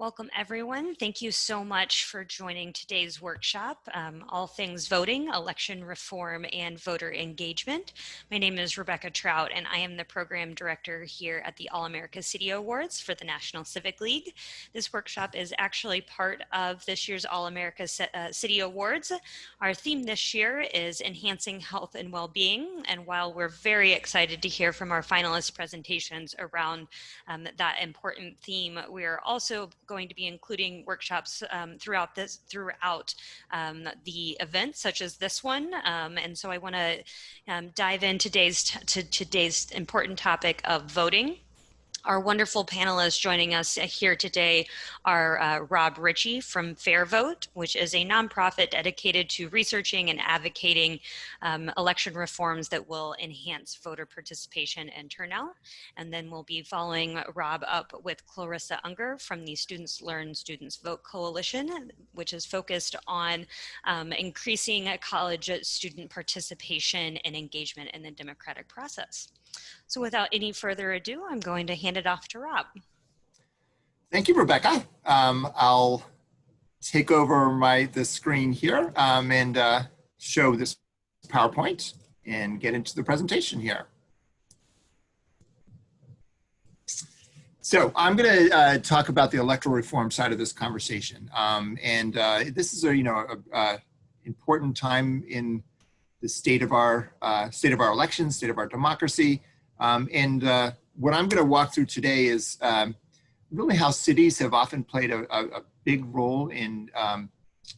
Welcome, everyone. Thank you so much for joining today's workshop, All Things Voting, Election Reform, and Voter Engagement. My name is Rebecca Trout, and I am the Program Director here at the All-America City Awards for the National Civic League. This workshop is actually part of this year's All-America City Awards. Our theme this year is Enhancing Health and Well-Being, and while we're very excited to hear from our finalist presentations around that important theme, we're also going to be including workshops throughout the event, such as this one. And so I want to dive into today's important topic of voting. Our wonderful panelists joining us here today are Rob Richie from FairVote, which is a nonprofit dedicated to researching and advocating election reforms that will enhance voter participation and turnout. And then we'll be following Rob up with Clarissa Unger from the Students Learn, Students Vote Coalition, which is focused on increasing college student participation and engagement in the democratic process. So without any further ado, I'm going to hand it off to Rob. Thank you, Rebecca. I'll take over the screen here and show this PowerPoint and get into the presentation here. So I'm going to talk about the electoral reform side of this conversation. This is a important time in the state of our elections, state of our democracy. What I'm going to walk through today is really how cities have often played a big role in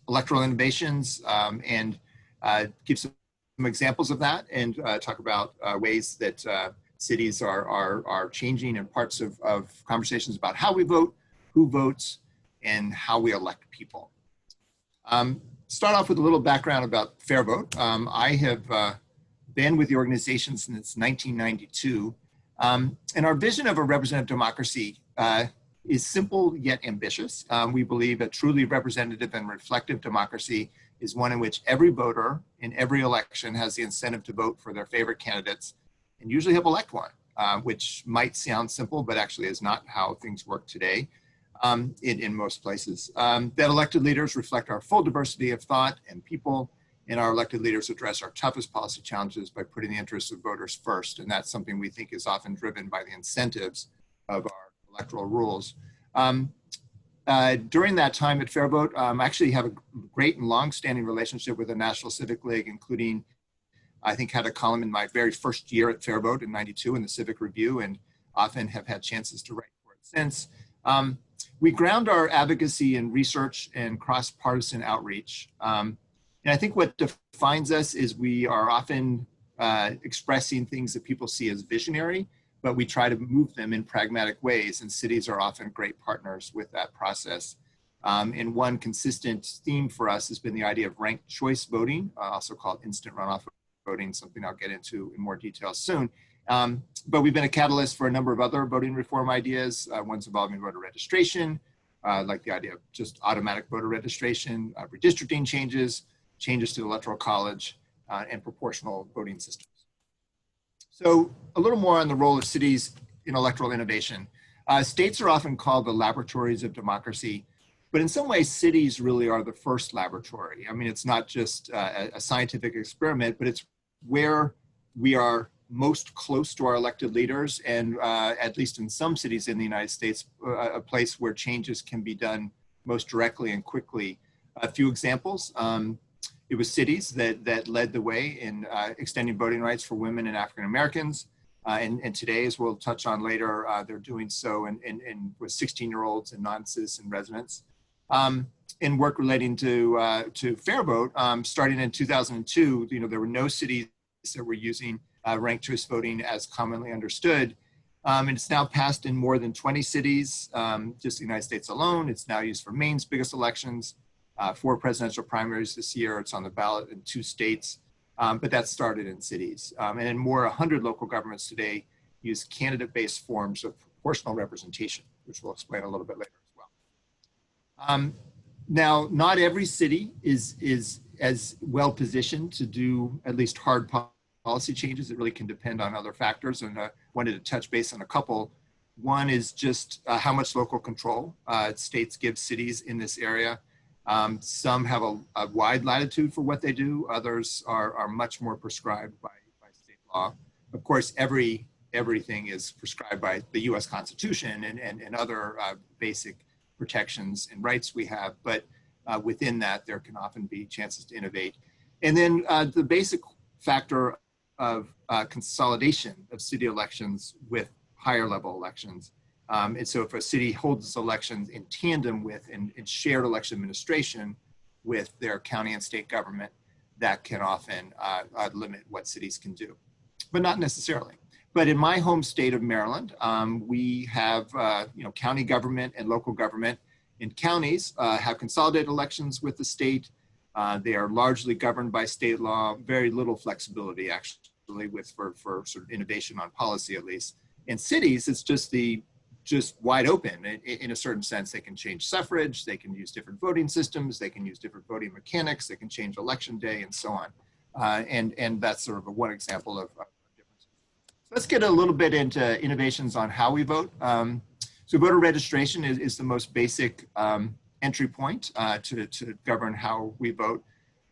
electoral innovations and give some examples of that and talk about ways that cities are changing and parts of conversations about how we vote, who votes, and how we elect people. Start off with a little background about FairVote. I have been with the organization since 1992, and our vision of a representative democracy is simple yet ambitious. We believe a truly representative and reflective democracy is one in which every voter in every election has the incentive to vote for their favorite candidates and usually help elect one, which might sound simple, but actually is not how things work today. In most places, that elected leaders reflect our full diversity of thought and people, and our elected leaders address our toughest policy challenges by putting the interests of voters first. And that's something we think is often driven by the incentives of our electoral rules. During that time at FairVote, I actually have a great and long-standing relationship with the National Civic League, including, I think, had a column in my very first year at FairVote in '92 in the Civic Review, and often have had chances to write for it since. We ground our advocacy in research and cross-partisan outreach. And I think what defines us is we are often expressing things that people see as visionary, but we try to move them in pragmatic ways, and cities are often great partners with that process. And one consistent theme for us has been the idea of ranked choice voting, also called instant runoff voting, something I'll get into in more detail soon. But we've been a catalyst for a number of other voting reform ideas, ones involving voter registration, like the idea of just automatic voter registration, redistricting changes to the Electoral College, and proportional voting systems. So a little more on the role of cities in electoral innovation. States are often called the laboratories of democracy, but in some ways, cities really are the first laboratory. I mean, it's not just a scientific experiment, but it's where we are most close to our elected leaders, and at least in some cities in the United States, a place where changes can be done most directly and quickly. A few examples, it was cities that led the way in extending voting rights for women and African Americans. And today, as we'll touch on later, they're doing so with 16-year-olds and non-citizen residents. In work relating to FairVote, starting in 2002, there were no cities that were using ranked choice voting as commonly understood. And it's now passed in more than 20 cities, just the United States alone. It's now used for Maine's biggest elections, 4 presidential primaries this year. It's on the ballot in 2 states, but that started in cities. And in more 100 local governments today use candidate-based forms of proportional representation, which we'll explain a little bit later as well. Now, not every city is as well positioned to do at least hard policy changes. It really can depend on other factors, and I wanted to touch base on a couple. One is just how much local control states give cities in this area. Some have a wide latitude for what they do. Others are much more prescribed by state law. Of course, everything is prescribed by the US Constitution and other basic protections and rights we have. But within that, there can often be chances to innovate. And then the basic factor of consolidation of city elections with higher level elections. And so if a city holds elections in tandem with and shared election administration with their county and state government, that can often limit what cities can do, but not necessarily. But in my home state of Maryland, we have county government and local government. In counties have consolidated elections with the state. They are largely governed by state law, very little flexibility actually for sort of innovation on policy at least. In cities, it's just wide open in a certain sense. They can change suffrage, they can use different voting systems, they can use different voting mechanics, they can change election day and so on. And that's sort of one example of differences. So let's get a little bit into innovations on how we vote. So voter registration is the most basic entry point to govern how we vote.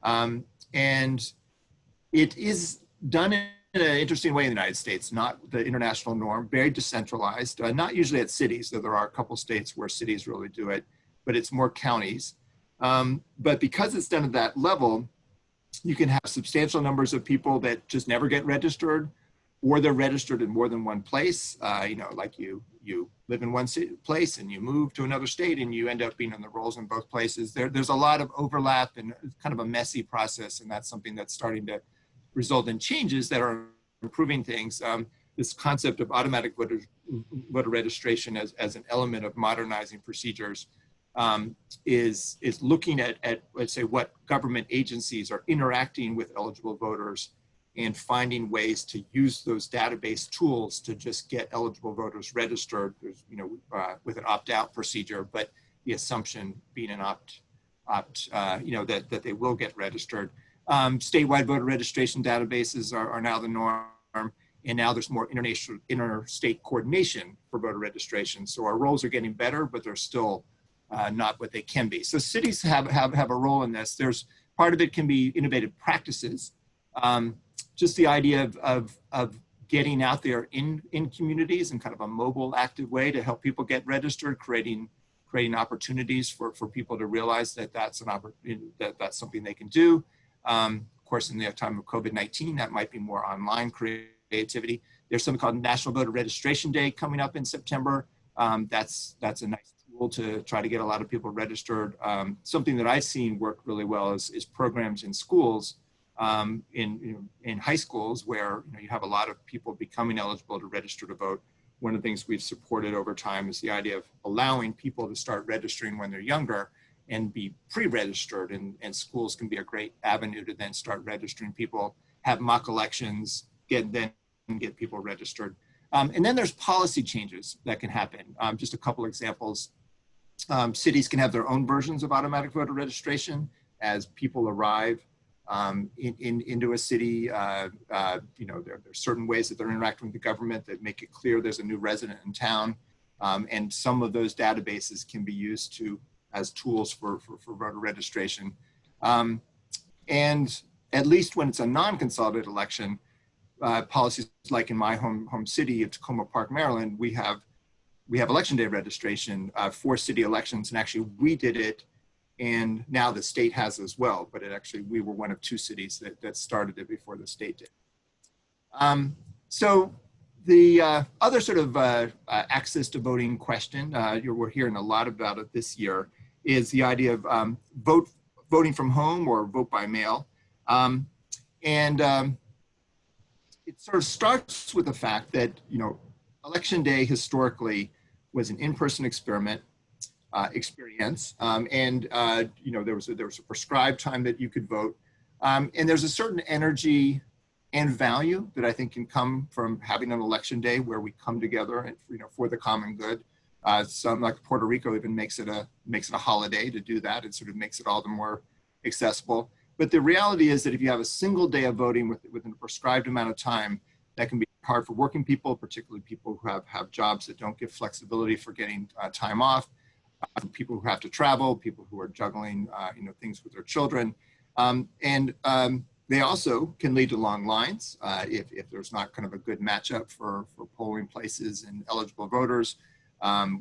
And it is done in an interesting way in the United States, not the international norm, very decentralized, not usually at cities, though there are a couple states where cities really do it, but it's more counties. But because it's done at that level, you can have substantial numbers of people that just never get registered, or they're registered in more than one place. Like you live in one place and you move to another state and you end up being on the rolls in both places. There's a lot of overlap and kind of a messy process, and that's something that's starting to result in changes that are improving things. This concept of automatic voter registration as an element of modernizing procedures is looking at, let's say, what government agencies are interacting with eligible voters and finding ways to use those database tools to just get eligible voters registered. There's, with an opt-out procedure, but the assumption being an that they will get registered. Statewide voter registration databases are now the norm, and now there's more interstate coordination for voter registration. So our roles are getting better, but they're still not what they can be. So cities have a role in this. There's part of it can be innovative practices. Just the idea of getting out there in communities in kind of a mobile, active way to help people get registered, creating opportunities for people to realize that that's something they can do. Of course, in the time of COVID-19, that might be more online creativity. There's something called National Voter Registration Day coming up in September. That's a nice tool to try to get a lot of people registered. Something that I've seen work really well is programs in schools, in high schools, where you have a lot of people becoming eligible to register to vote. One of the things we've supported over time is the idea of allowing people to start registering when they're younger and be pre-registered, and schools can be a great avenue to then start registering people, have mock elections, get people registered. And then there's policy changes that can happen. Just a couple examples. Cities can have their own versions of automatic voter registration as people arrive into a city. There's certain ways that they're interacting with the government that make it clear there's a new resident in town. And some of those databases can be used as tools for voter registration. And at least when it's a non-consolidated election, policies like in my home city of Tacoma Park, Maryland, we have election day registration for city elections, and actually we did it, and now the state has as well, but we were one of two cities that started it before the state did. So the other sort of access to voting question, we're hearing a lot about it this year, is the idea of voting from home or vote by mail. It sort of starts with the fact that, election day historically was an in-person experience. There was a prescribed time that you could vote. And there's a certain energy and value that I think can come from having an election day where we come together and, for the common good. Some like Puerto Rico even makes it a holiday to do that. It sort of makes it all the more accessible. But the reality is that if you have a single day of voting within a prescribed amount of time, that can be hard for working people, particularly people who have jobs that don't give flexibility for getting time off, for people who have to travel, people who are juggling things with their children. They also can lead to long lines if there's not kind of a good matchup for polling places and eligible voters.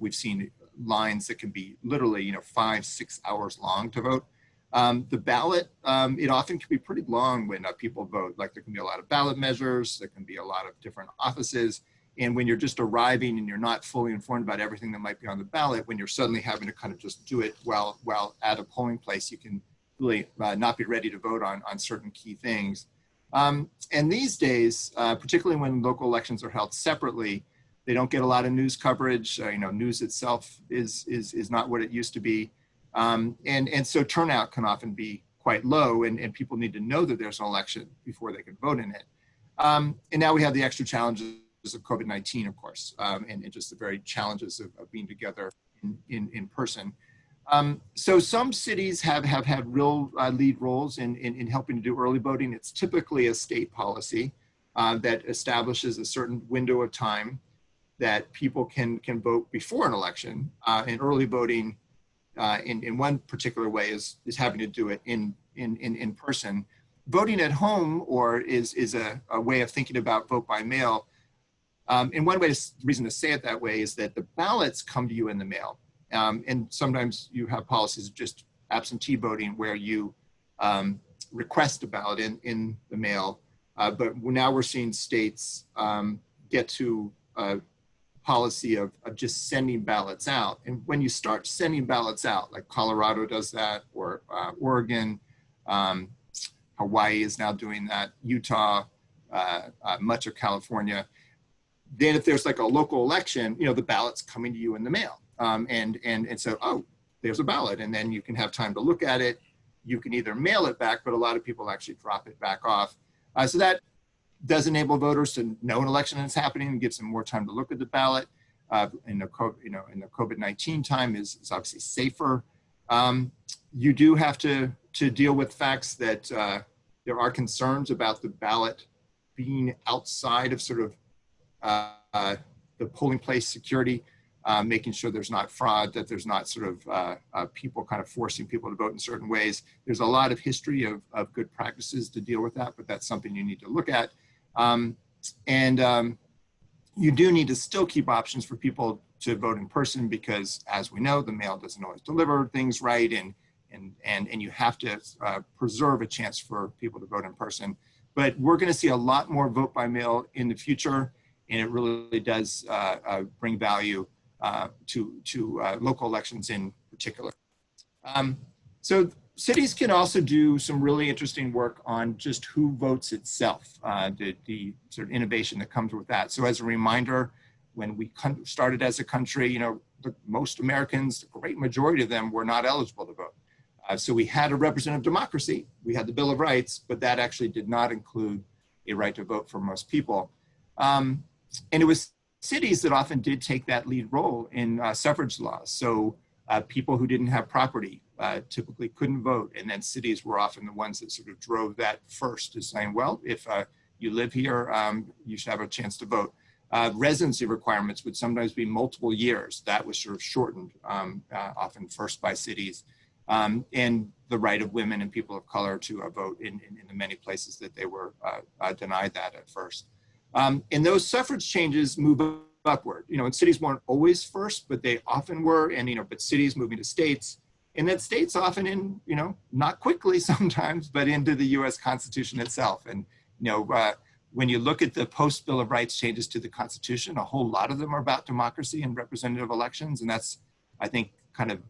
We've seen lines that can be literally 5-6 hours long to vote. The ballot, it often can be pretty long when people vote. Like there can be a lot of ballot measures, there can be a lot of different offices. And when you're just arriving and you're not fully informed about everything that might be on the ballot, when you're suddenly having to kind of just do it while at a polling place, you can really not be ready to vote on certain key things. And these days, particularly when local elections are held separately, they don't get a lot of news coverage. News itself is not what it used to be. And so turnout can often be quite low, and people need to know that there's an election before they can vote in it. And now we have the extra challenges of COVID-19, of course, and just the very challenges of being together in person. So some cities have had real lead roles in helping to do early voting. It's typically a state policy that establishes a certain window of time that people can vote before an election. And early voting in one particular way is having to do it in person. Voting at home is a way of thinking about vote by mail. And one reason to say it that way is that the ballots come to you in the mail. And sometimes you have policies of just absentee voting where you request a ballot in the mail. But now we're seeing states get to a policy of just sending ballots out. And when you start sending ballots out, like Colorado does that, or Oregon, Hawaii is now doing that, Utah, much of California, then if there's like a local election, the ballot's coming to you in the mail. And so, oh, there's a ballot, and then you can have time to look at it. You can either mail it back, but a lot of people actually drop it back off. So that does enable voters to know an election is happening and gives them more time to look at the ballot. In the COVID-19 time is obviously safer. You do have to deal with facts that there are concerns about the ballot being outside of sort of the polling place security, making sure there's not fraud, that there's not sort of people kind of forcing people to vote in certain ways. There's a lot of history of good practices to deal with that, but that's something you need to look at. You do need to still keep options for people to vote in person because, as we know, the mail doesn't always deliver things right, and you have to preserve a chance for people to vote in person. But we're going to see a lot more vote by mail in the future, and it really does bring value to local elections in particular. So cities can also do some really interesting work on just who votes itself, the sort of innovation that comes with that. So as a reminder, when we started as a country, most Americans, the great majority of them were not eligible to vote. So we had a representative democracy, we had the Bill of Rights, but that actually did not include a right to vote for most people. And it was cities that often did take that lead role in suffrage laws. So people who didn't have property typically couldn't vote. And then cities were often the ones that sort of drove that first, to saying, well, if you live here, you should have a chance to vote. Residency requirements would sometimes be multiple years. That was sort of shortened, often first by cities. And the right of women and people of color to vote in the many places that they were denied that at first. And those suffrage changes move upward. And cities weren't always first, but they often were. And, but cities moving to states, and then states often in, not quickly sometimes, but into the US Constitution itself. And, when you look at the post Bill of Rights changes to the Constitution, a whole lot of them are about democracy and representative elections. And that's, I think, kind of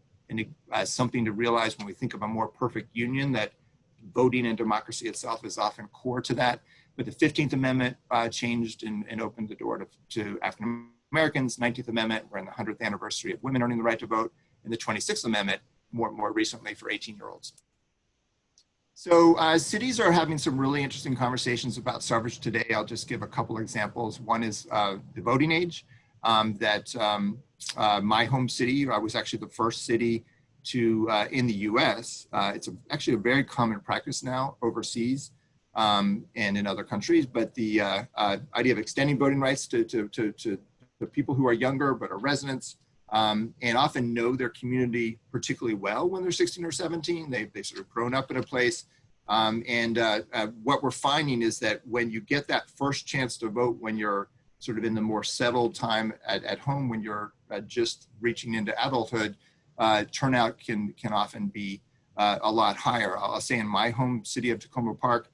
something to realize when we think of a more perfect union, that voting and democracy itself is often core to that. But the 15th Amendment changed and opened the door to African Americans. 19th Amendment, we're in the 100th anniversary of women earning the right to vote. And the 26th Amendment, more recently, for 18-year-olds. So cities are having some really interesting conversations about suffrage today. I'll just give a couple examples. One is the voting age, my home city, I was actually the first city to, in the US, it's actually a very common practice now overseas, and in other countries. But the idea of extending voting rights to people who are younger but are residents, and often know their community particularly well when they're 16 or 17. They've sort of grown up in a place. What we're finding is that when you get that first chance to vote, when you're sort of in the more settled time at home, when you're just reaching into adulthood, turnout can often be a lot higher. I'll say in my home city of Tacoma Park,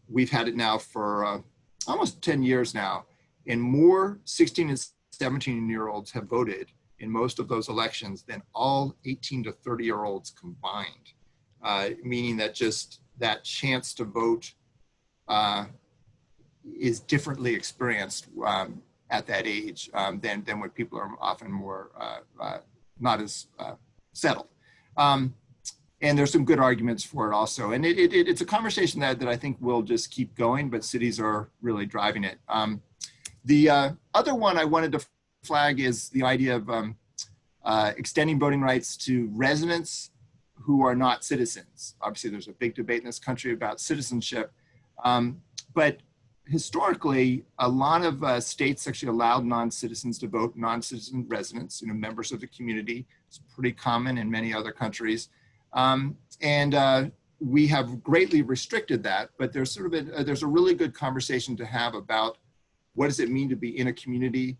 we've had it now for almost 10 years now, and more 16 and 17-year-olds have voted in most of those elections than all 18 to 30-year-olds combined, meaning that just that chance to vote is differently experienced at that age than when people are often more not as settled. And there's some good arguments for it also. And it's a conversation that I think will just keep going, but cities are really driving it. The other one I wanted to flag is the idea of extending voting rights to residents who are not citizens. Obviously, there's a big debate in this country about citizenship, but historically, a lot of states actually allowed non-citizens to vote, non-citizen residents, members of the community. It's pretty common in many other countries. We have greatly restricted that, but there's sort of there's a really good conversation to have about what does it mean to be in a community.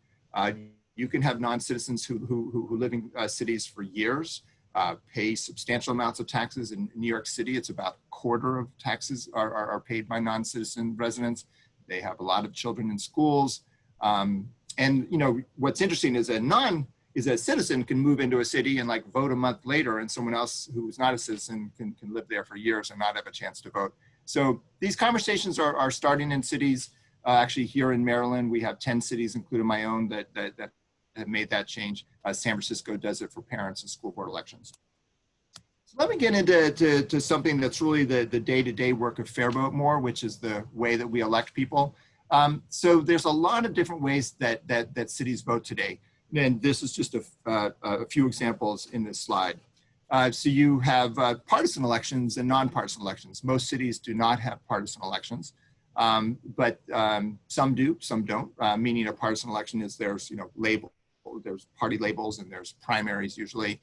You can have non-citizens who live in cities for years, pay substantial amounts of taxes. In New York City, it's about a quarter of taxes are paid by non-citizen residents. They have a lot of children in schools. What's interesting is a citizen can move into a city and vote a month later, and someone else who's not a citizen can live there for years and not have a chance to vote. So these conversations are starting in cities. Actually, here in Maryland, we have 10 cities, including my own, that have made that change. San Francisco does it for parents and school board elections. So let me get into something that's really the day-to-day work of FairVote more, which is the way that we elect people. So there's a lot of different ways that cities vote today. And this is just a few examples in this slide. So you have partisan elections and non-partisan elections. Most cities do not have partisan elections, but some do, some don't. Meaning a partisan election is there's there's party labels and there's primaries usually.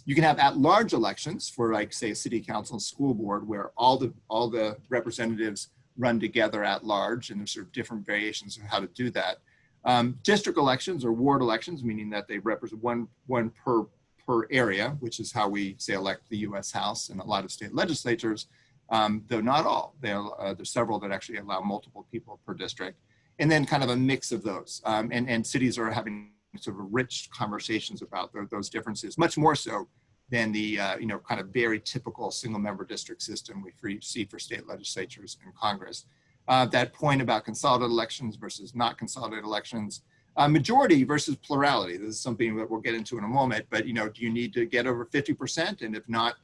You can have at-large elections for say a city council and school board where all the representatives run together at large, and there's sort of different variations of how to do that. District elections or ward elections, meaning that they represent one per area, which is how we say elect the U.S. House and a lot of state legislatures, though not all. There's several that actually allow multiple people per district, and then kind of a mix of those. And cities are having sort of rich conversations about those differences, much more so than the kind of very typical single-member district system we see for state legislatures and Congress. That point about consolidated elections versus not consolidated elections, majority versus plurality. This is something that we'll get into in a moment, but do you need to get over 50%? And if not,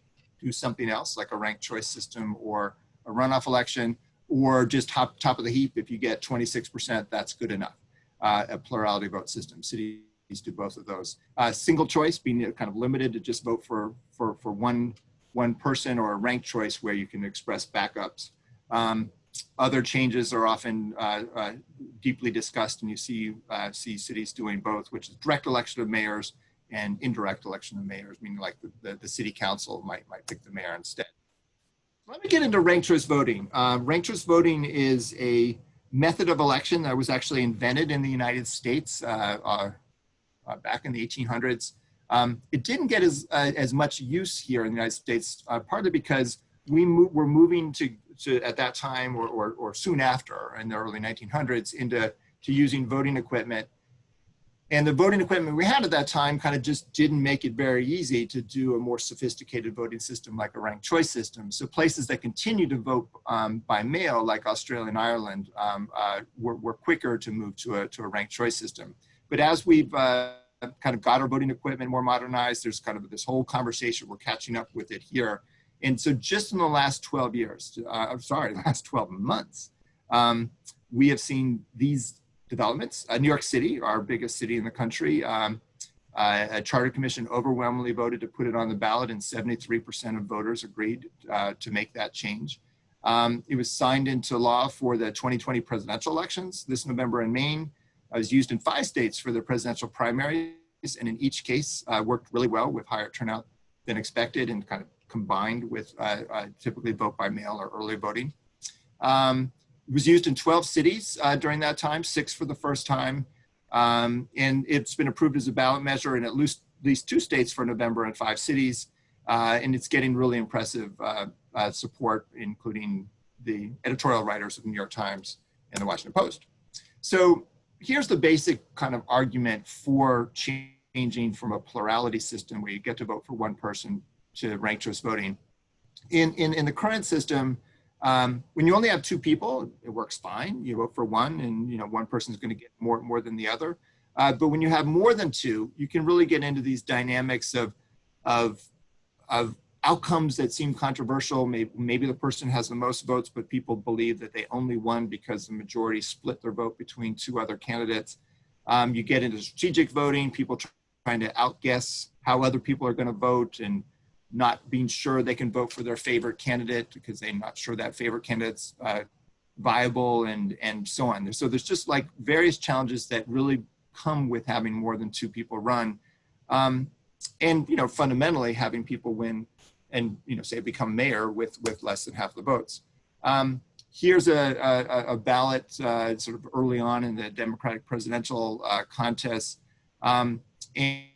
do something else like a ranked choice system or a runoff election, or just top of the heap. If you get 26%, that's good enough. A plurality vote system. Cities do both of those. Single choice, being kind of limited to just vote for one person, or a ranked choice where you can express backups. Other changes are often deeply discussed, and you see cities doing both, which is direct election of mayors and indirect election of mayors, meaning like the city council might pick the mayor instead. Let me get into ranked choice voting. Ranked choice voting is a method of election that was actually invented in the United States back in the 1800s. It didn't get as much use here in the United States, partly because we're moving to at that time or soon after in the early 1900s into using voting equipment. And the voting equipment we had at that time kind of just didn't make it very easy to do a more sophisticated voting system like a ranked choice system. So places that continue to vote by mail, like Australia and Ireland, were quicker to move to a ranked choice system. But as we've kind of got our voting equipment more modernized, there's kind of this whole conversation, we're catching up with it here. And so just in the last 12 years, last 12 months, we have seen these developments. New York City, our biggest city in the country, a charter commission overwhelmingly voted to put it on the ballot, and 73% of voters agreed to make that change. It was signed into law for the 2020 presidential elections this November in Maine. It was used in 5 states for the presidential primaries, and in each case worked really well with higher turnout than expected and kind of combined with typically vote by mail or early voting. It was used in 12 cities during that time, 6 for the first time. And it's been approved as a ballot measure in at least 2 states for November and 5 cities. And it's getting really impressive support, including the editorial writers of the New York Times and the Washington Post. So here's the basic kind of argument for changing from a plurality system where you get to vote for one person to ranked choice voting. In the current system, when you only have 2 people, it works fine. You vote for one, and one person is going to get more than the other. But when you have more than 2, you can really get into these dynamics of outcomes that seem controversial. Maybe the person has the most votes, but people believe that they only won because the majority split their vote between 2 other candidates. You get into strategic voting, people trying to outguess how other people are going to vote and not being sure they can vote for their favorite candidate because they're not sure that favorite candidate's viable and so on. So there's just like various challenges that really come with having more than 2 people run. And fundamentally having people win and say become mayor with less than half the votes. Here's a ballot sort of early on in the Democratic presidential contest.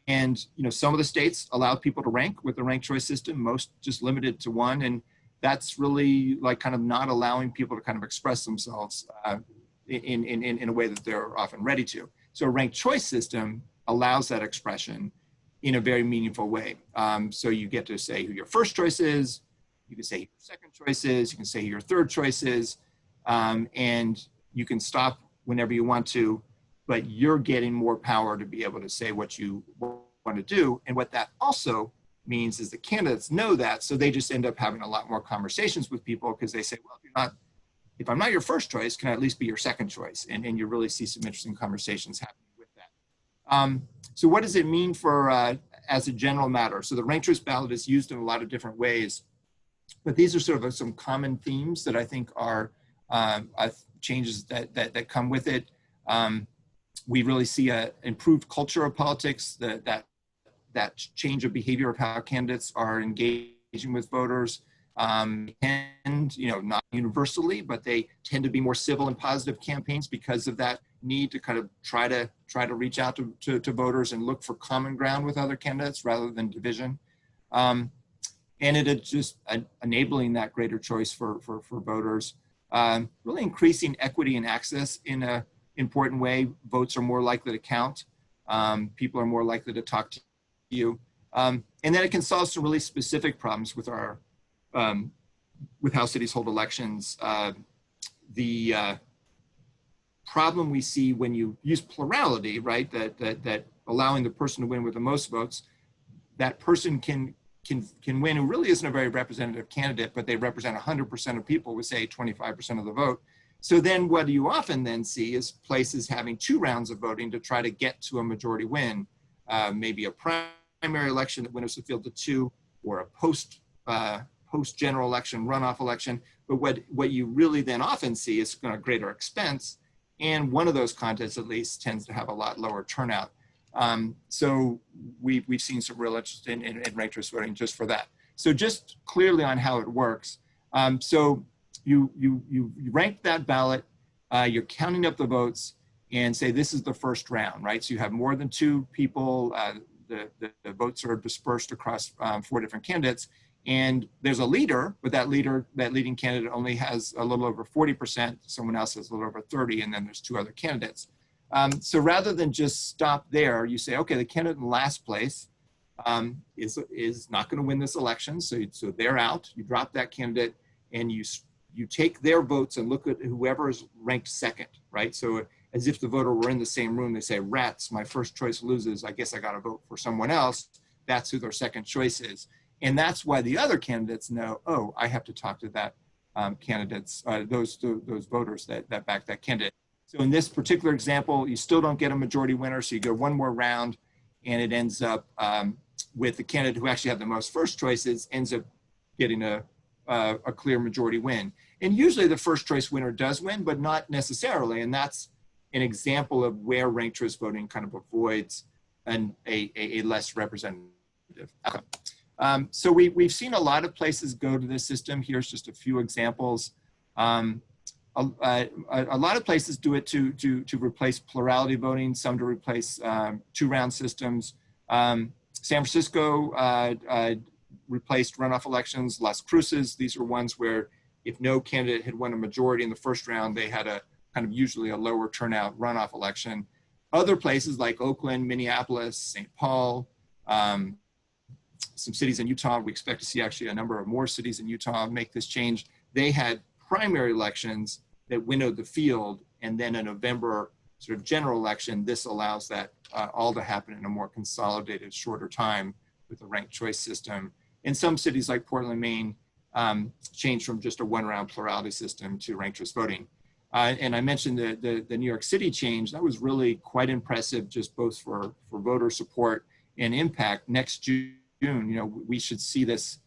And some of the states allowed people to rank with the ranked choice system, most just limited to 1. And that's really like kind of not allowing people to kind of express themselves in a way that they're often ready to. So a ranked choice system allows that expression in a very meaningful way. So you get to say who your first choice is, you can say who your second choice is, you can say who your third choice is, and you can stop whenever you want to, but you're getting more power to be able to say what you want to do. And what that also means is the candidates know that, so they just end up having a lot more conversations with people because they say, well, if I'm not your first choice, can I at least be your second choice? And you really see some interesting conversations happening with that. So what does it mean for, as a general matter? So the ranked choice ballot is used in a lot of different ways, but these are sort of some common themes that I think are changes that come with it. We really see an improved culture of politics, that change of behavior of how candidates are engaging with voters. And not universally, but they tend to be more civil and positive campaigns because of that need to kind of try to reach out to voters and look for common ground with other candidates rather than division. And it is just enabling that greater choice for voters, really increasing equity and access in an important way. Votes are more likely to count. People are more likely to talk to you. And then it can solve some really specific problems with our with how cities hold elections. The problem we see when you use plurality, right, that allowing the person to win with the most votes, that person can win who really isn't a very representative candidate, but they represent 100% of people with, say, 25% of the vote. So then what you often then see is places having 2 rounds of voting to try to get to a majority win, maybe a primary election that winners the field to 2, or a post-general election, runoff election. But what you really then often see is a greater expense. And one of those contests at least tends to have a lot lower turnout. So we've seen some real interest in ranked choice voting just for that. So just clearly on how it works. So you rank that ballot, you're counting up the votes and say this is the first round, right? So you have more than 2 people, the votes are dispersed across 4 different candidates. And there's a leader, but that leading candidate only has a little over 40%, someone else has a little over 30, and then there's 2 other candidates. So rather than just stop there, you say, okay, the candidate in last place is not going to win this election, so they're out. You drop that candidate, and you take their votes and look at whoever is ranked second, right? So as if the voter were in the same room, they say, rats, my first choice loses, I guess I got to vote for someone else. That's who their second choice is. And that's why the other candidates know, oh, I have to talk to that those voters that back that candidate. So in this particular example, you still don't get a majority winner, so you go one more round, and it ends up with the candidate who actually had the most first choices ends up getting a a clear majority win. And usually the first choice winner does win, but not necessarily. And that's an example of where ranked choice voting kind of avoids a less representative outcome. So we've seen a lot of places go to this system. Here's just a few examples. A lot of places do it to replace plurality voting, some to replace two-round systems. San Francisco replaced runoff elections. Las Cruces, these are ones where if no candidate had won a majority in the first round, they had a kind of usually a lower turnout runoff election. Other places like Oakland, Minneapolis, St. Paul, some cities in Utah, we expect to see actually a number of more cities in Utah make this change. They had primary elections that winnowed the field, and then a November sort of general election. This allows that all to happen in a more consolidated, shorter time with the ranked choice system. And some cities like Portland, Maine, changed from just a one-round plurality system to ranked choice voting. And I mentioned the New York City change. That was really quite impressive, just both for voter support and impact. Next June, we should see this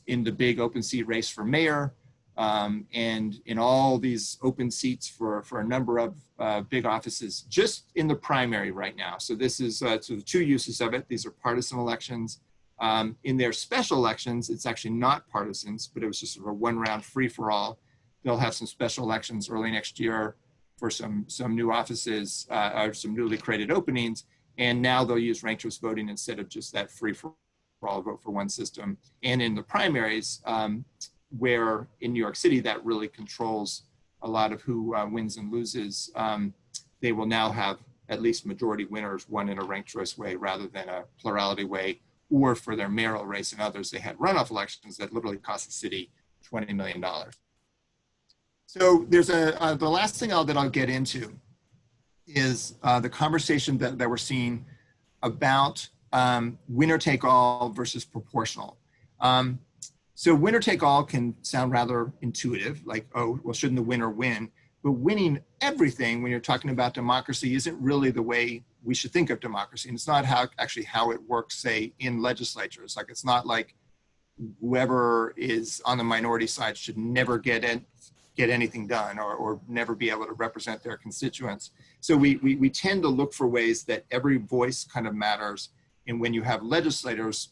in the big open seat race for mayor, and in all these open seats for a number of big offices, just in the primary right now. So this is so the two uses of it. These are partisan elections. In their special elections, it's actually not partisans, but it was just sort of a one-round free-for-all. They'll have some special elections early next year for some new offices or some newly created openings. And now they'll use ranked choice voting instead of just that free-for-all vote for one system. And in the primaries, where in New York City that really controls a lot of who wins and loses, they will now have at least majority winners won in a ranked choice way rather than a plurality way, or for their mayoral race and others, they had runoff elections that literally cost the city $20 million. So there's the last thing that I'll get into is the conversation that we're seeing about winner take all versus proportional. So winner take all can sound rather intuitive, like, oh, well, shouldn't the winner win? But winning everything when you're talking about democracy isn't really the way we should think of democracy. And it's not actually how it works, say, in legislatures. Like, it's not like whoever is on the minority side should never get anything done or never be able to represent their constituents. So we tend to look for ways that every voice kind of matters. And when you have legislators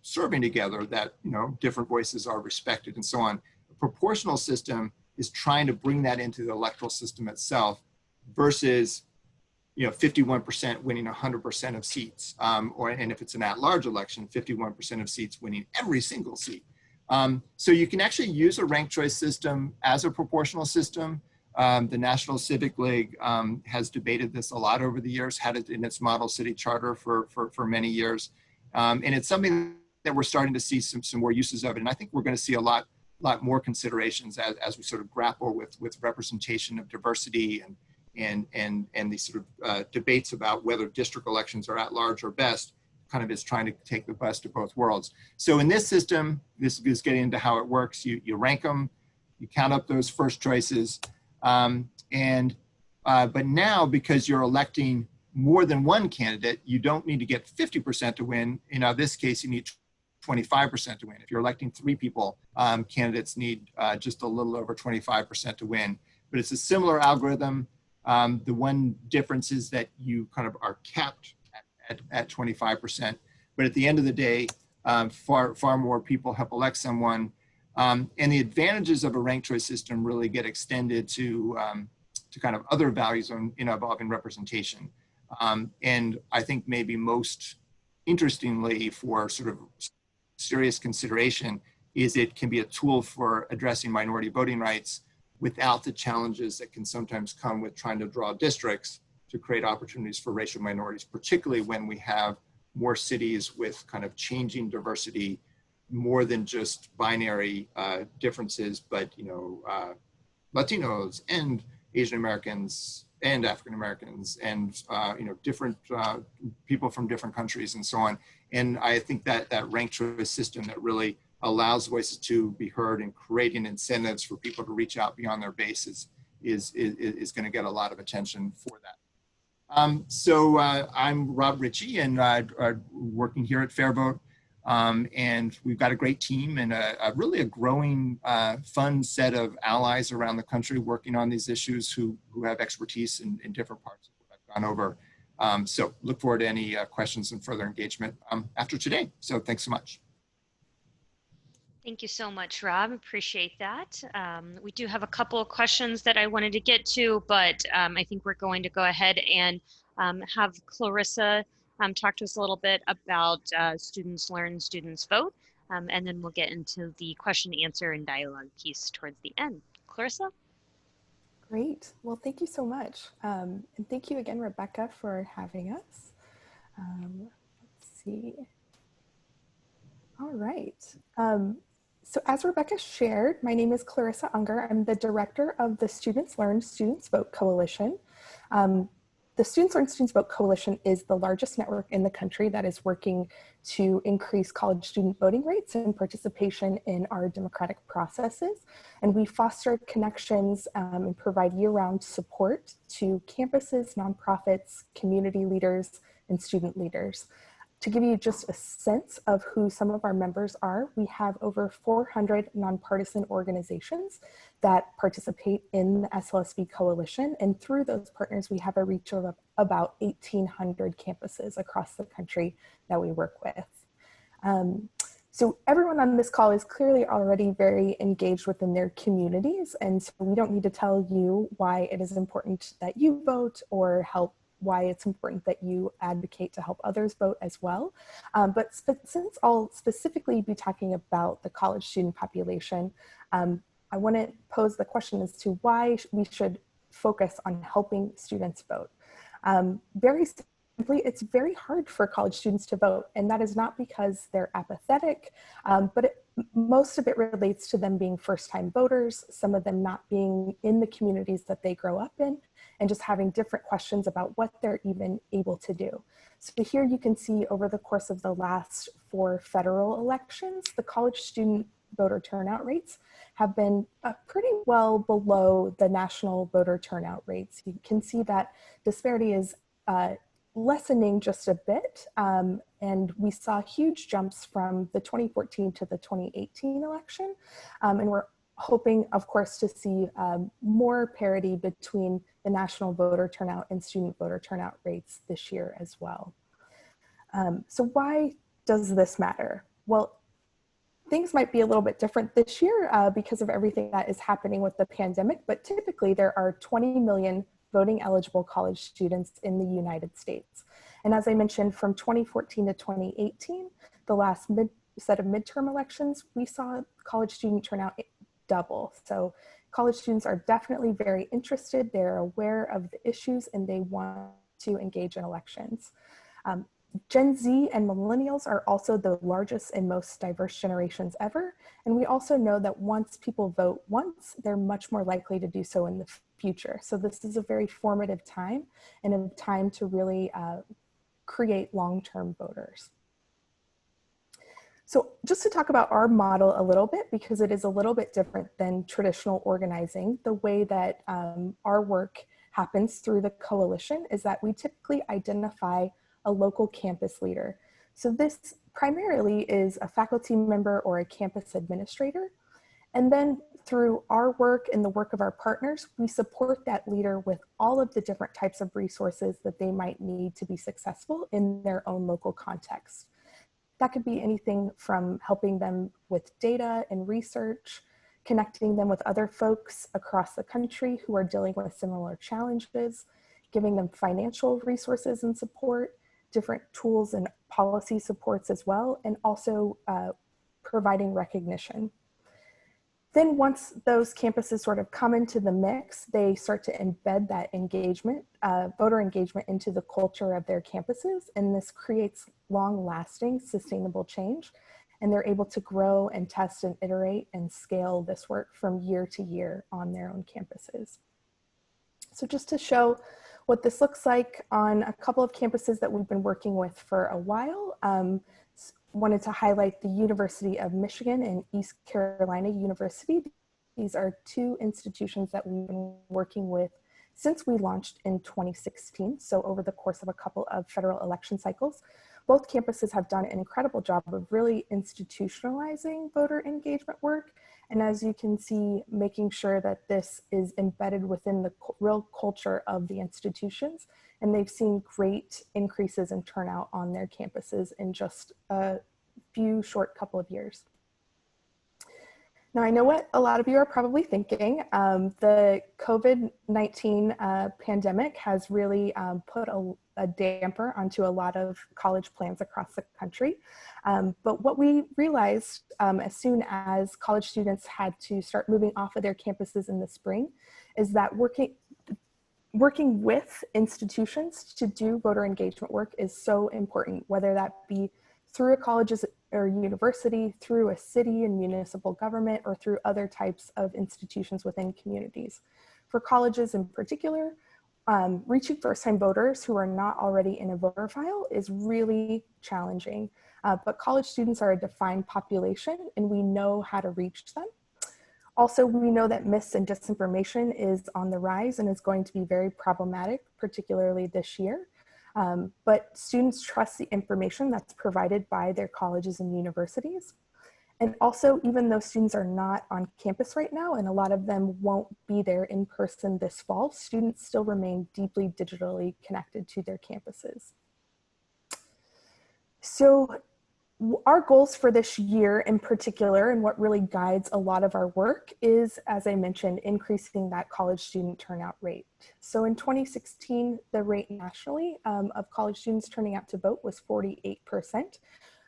serving together, that different voices are respected and so on. A proportional system is trying to bring that into the electoral system itself versus 51% winning 100% of seats, and if it's an at-large election, 51% of seats winning every single seat. So you can actually use a ranked choice system as a proportional system. The National Civic League has debated this a lot over the years, had it in its model city charter for many years. And it's something that we're starting to see some more uses of it. And I think we're going to see a lot more considerations as we sort of grapple with representation of diversity and these sort of debates about whether district elections are at large or best, kind of is trying to take the best of both worlds. So in this system, this is getting into how it works. You rank them, you count up those first choices, but now because you're electing more than one candidate, you don't need to get 50% to win. In this case, you need 25% to win. If you're electing 3 people, candidates need just a little over 25% to win. But it's a similar algorithm. The one difference is that you kind of are capped at 25%. But at the end of the day, far more people help elect someone. And the advantages of a ranked choice system really get extended to kind of other values involving representation. And I think maybe most interestingly for sort of serious consideration is it can be a tool for addressing minority voting rights without the challenges that can sometimes come with trying to draw districts to create opportunities for racial minorities, particularly when we have more cities with kind of changing diversity, more than just binary differences, but Latinos and Asian Americans and African Americans and different people from different countries and so on. And I think that ranked choice system that really allows voices to be heard and creating incentives for people to reach out beyond their bases is going to get a lot of attention for that. So I'm Rob Richie, and working here at FairVote. And we've got a great team and really a growing, fun set of allies around the country working on these issues who have expertise in different parts of what I've gone over. So look forward to any questions and further engagement after today. So thanks so much. Thank you so much, Rob. Appreciate that. We do have a couple of questions that I wanted to get to, but I think we're going to go ahead and have Clarissa talk to us a little bit about Students Learn, Students Vote, and then we'll get into the question, answer, and dialogue piece towards the end. Clarissa? Great. Well, thank you so much. And thank you again, Rebecca, for having us. Let's see. All right. So as Rebecca shared, my name is Clarissa Unger. I'm the director of the Students Learn, Students Vote Coalition. The Students Learn, Students Vote Coalition is the largest network in the country that is working to increase college student voting rates and participation in our democratic processes. And we foster connections and provide year-round support to campuses, nonprofits, community leaders, and student leaders. To give you just a sense of who some of our members are, we have over 400 nonpartisan organizations that participate in the SLSV Coalition. And through those partners, we have a reach of about 1,800 campuses across the country that we work with. So everyone on this call is clearly already very engaged within their communities. And so we don't need to tell you why it is important that you vote or why it's important that you advocate to help others vote as well. But since I'll specifically be talking about the college student population, I want to pose the question as to why we should focus on helping students vote. Very simply, it's very hard for college students to vote, and that is not because they're apathetic, but most of it relates to them being first-time voters, some of them not being in the communities that they grow up in, and just having different questions about what they're even able to do. So here you can see over the course of the last 4 federal elections, the college student voter turnout rates have been pretty well below the national voter turnout rates. You can see that disparity is lessening just a bit, and we saw huge jumps from the 2014 to the 2018 election, and we're hoping, of course, to see more parity between the national voter turnout and student voter turnout rates this year as well. So why does this matter? Well, things might be a little bit different this year because of everything that is happening with the pandemic, but typically there are 20 million voting eligible college students in the United States. And as I mentioned, from 2014 to 2018, the last set of midterm elections, we saw college student turnout double. So college students are definitely very interested, they're aware of the issues, and they want to engage in elections. Gen Z and millennials are also the largest and most diverse generations ever. And we also know that once people vote once, they're much more likely to do so in the future. So this is a very formative time and a time to really create long-term voters. So just to talk about our model a little bit, because it is a little bit different than traditional organizing, the way that our work happens through the coalition is that we typically identify a local campus leader. So this primarily is a faculty member or a campus administrator. And then through our work and the work of our partners, we support that leader with all of the different types of resources that they might need to be successful in their own local context. That could be anything from helping them with data and research, connecting them with other folks across the country who are dealing with similar challenges, giving them financial resources and support, different tools and policy supports as well, and also providing recognition. Then once those campuses sort of come into the mix, they start to embed that engagement, voter engagement into the culture of their campuses, and this creates long-lasting, sustainable change, and they're able to grow and test and iterate and scale this work from year to year on their own campuses. So just to show what this looks like on a couple of campuses that we've been working with for a while, wanted to highlight the University of Michigan and East Carolina University. These are 2 institutions that we've been working with since we launched in 2016. So over the course of a couple of federal election cycles, both campuses have done an incredible job of really institutionalizing voter engagement work. And as you can see, making sure that this is embedded within the real culture of the institutions. And they've seen great increases in turnout on their campuses in just a few short couple of years. Now, I know what a lot of you are probably thinking. The COVID-19 pandemic has really put a damper onto a lot of college plans across the country. But what we realized as soon as college students had to start moving off of their campuses in the spring is that working with institutions to do voter engagement work is so important, whether that be through a college or university, through a city and municipal government, or through other types of institutions within communities. For colleges in particular, reaching first-time voters who are not already in a voter file is really challenging. But college students are a defined population and we know how to reach them. Also, we know that mis and disinformation is on the rise and is going to be very problematic, particularly this year. But students trust the information that's provided by their colleges and universities. And also, even though students are not on campus right now, and a lot of them won't be there in person this fall, students still remain deeply digitally connected to their campuses. So our goals for this year in particular, and what really guides a lot of our work is, as I mentioned, increasing that college student turnout rate. So in 2016, the rate nationally of college students turning out to vote was 48%.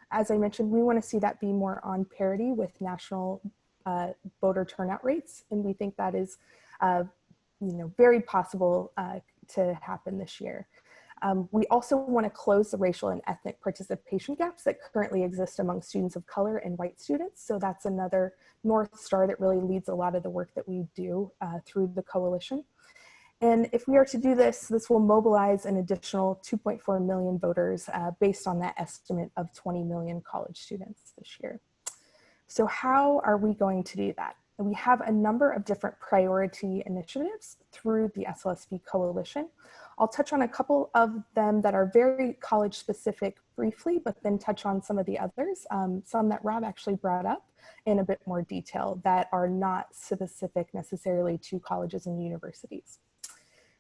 As I mentioned, we want to see that be more on parity with national voter turnout rates. And we think that is very possible to happen this year. We also want to close the racial and ethnic participation gaps that currently exist among students of color and white students. So that's another North Star that really leads a lot of the work that we do through the coalition. And if we are to do this, this will mobilize an additional 2.4 million voters based on that estimate of 20 million college students this year. So how are we going to do that? We have a number of different priority initiatives through the SLSV coalition. I'll touch on a couple of them that are very college specific briefly, but then touch on some of the others, some that Rob actually brought up in a bit more detail that are not specific necessarily to colleges and universities.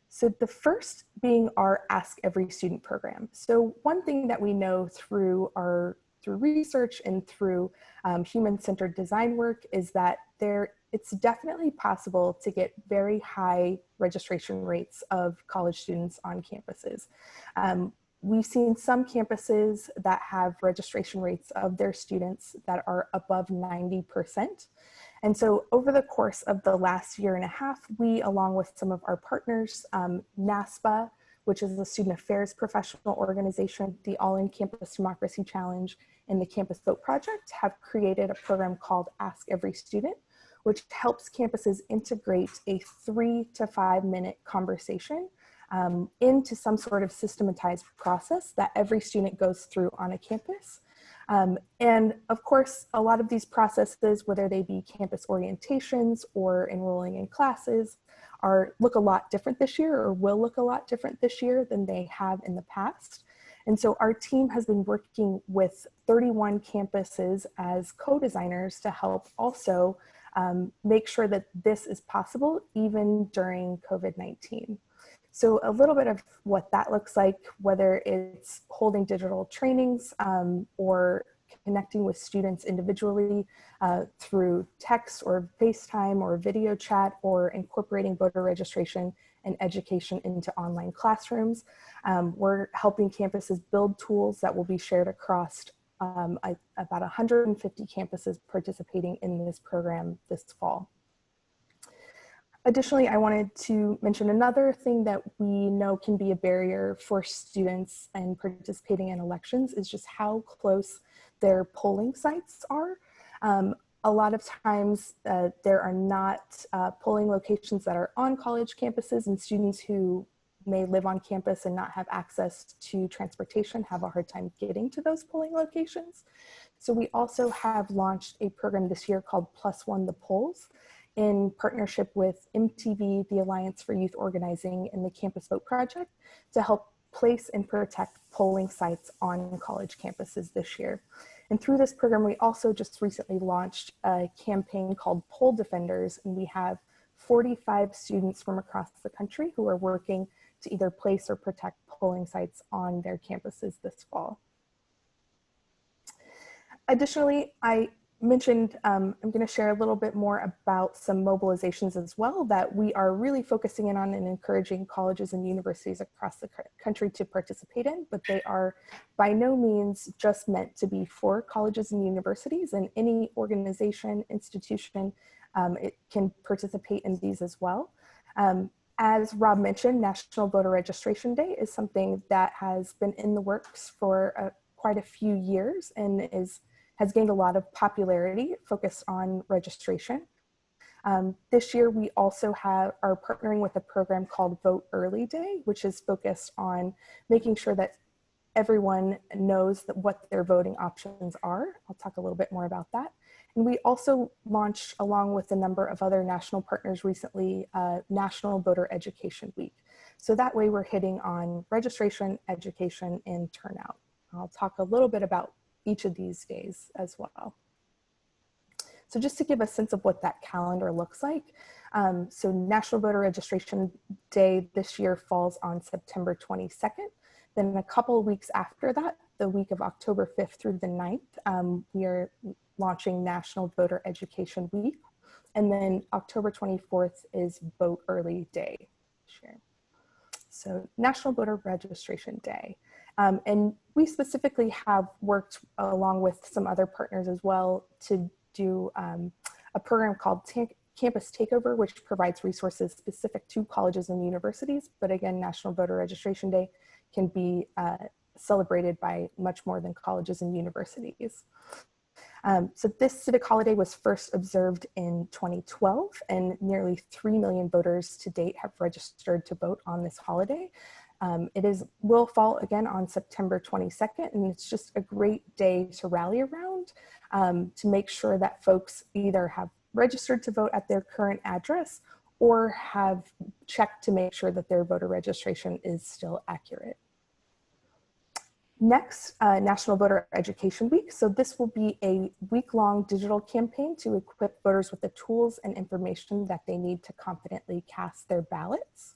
So the first being our Ask Every Student program. So one thing that we know through research and through human-centered design work is that it's definitely possible to get very high registration rates of college students on campuses. We've seen some campuses that have registration rates of their students that are above 90%. And so over the course of the last year and a half, we, along with some of our partners, NASPA, which is the Student Affairs Professional Organization, the All-In Campus Democracy Challenge, and the Campus Vote Project have created a program called Ask Every Student, which helps campuses integrate a 3 to 5 minute conversation into some sort of systematized process that every student goes through on a campus. And of course, a lot of these processes, whether they be campus orientations or enrolling in classes, look a lot different this year, or will look a lot different this year than they have in the past. And so our team has been working with 31 campuses as co-designers to help also make sure that this is possible even during COVID-19. So a little bit of what that looks like, whether it's holding digital trainings or connecting with students individually through text or FaceTime or video chat, or incorporating voter registration and education into online classrooms. We're helping campuses build tools that will be shared across about 150 campuses participating in this program this fall. Additionally, I wanted to mention another thing that we know can be a barrier for students and participating in elections is just how close their polling sites are. A lot of times there are not polling locations that are on college campuses, and students who may live on campus and not have access to transportation have a hard time getting to those polling locations. So we also have launched a program this year called Plus One the Polls, in partnership with MTV, the Alliance for Youth Organizing, and the Campus Vote Project, to help place and protect polling sites on college campuses this year. And through this program, we also just recently launched a campaign called Poll Defenders, and we have 45 students from across the country who are working to either place or protect polling sites on their campuses this fall. Additionally, I mentioned I'm going to share a little bit more about some mobilizations as well that we are really focusing in on and encouraging colleges and universities across the country to participate in, but they are by no means just meant to be for colleges and universities, and any organization, institution, it can participate in these as well. As Rob mentioned, National Voter Registration Day is something that has been in the works for quite a few years and has gained a lot of popularity focused on registration. This year, we also are partnering with a program called Vote Early Day, which is focused on making sure that everyone knows what their voting options are. I'll talk a little bit more about that. And we also launched, along with a number of other national partners recently, National Voter Education Week. So that way we're hitting on registration, education, and turnout. I'll talk a little bit about each of these days as well. So just to give a sense of what that calendar looks like, so National Voter Registration Day this year falls on September 22nd. Then a couple of weeks after that, the week of October 5th through the 9th, we are launching National Voter Education Week. And then October 24th is Vote Early Day. So National Voter Registration Day. And we specifically have worked along with some other partners as well to do a program called Campus Takeover, which provides resources specific to colleges and universities. But again, National Voter Registration Day can be celebrated by much more than colleges and universities. So this civic holiday was first observed in 2012, and nearly 3 million voters to date have registered to vote on this holiday. It will fall again on September 22nd, and it's just a great day to rally around to make sure that folks either have registered to vote at their current address or have checked to make sure that their voter registration is still accurate. Next, National Voter Education Week. So this will be a week-long digital campaign to equip voters with the tools and information that they need to confidently cast their ballots.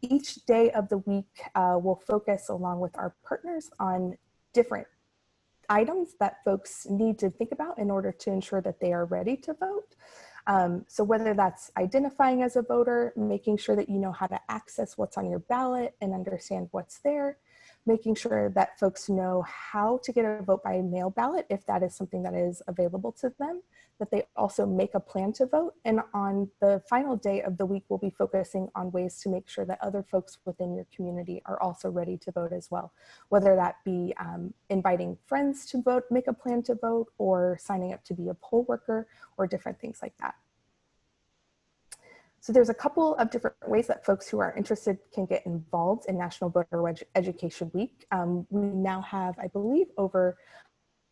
Each day of the week will focus, along with our partners, on different items that folks need to think about in order to ensure that they are ready to vote. So whether that's identifying as a voter, making sure that you know how to access what's on your ballot and understand what's there, making sure that folks know how to get a vote by mail ballot if that is something that is available to them, that they also make a plan to vote. And on the final day of the week, we'll be focusing on ways to make sure that other folks within your community are also ready to vote as well, whether that be inviting friends to vote, make a plan to vote, or signing up to be a poll worker, or different things like that. So there's a couple of different ways that folks who are interested can get involved in National Voter Education Week. We now have, I believe, over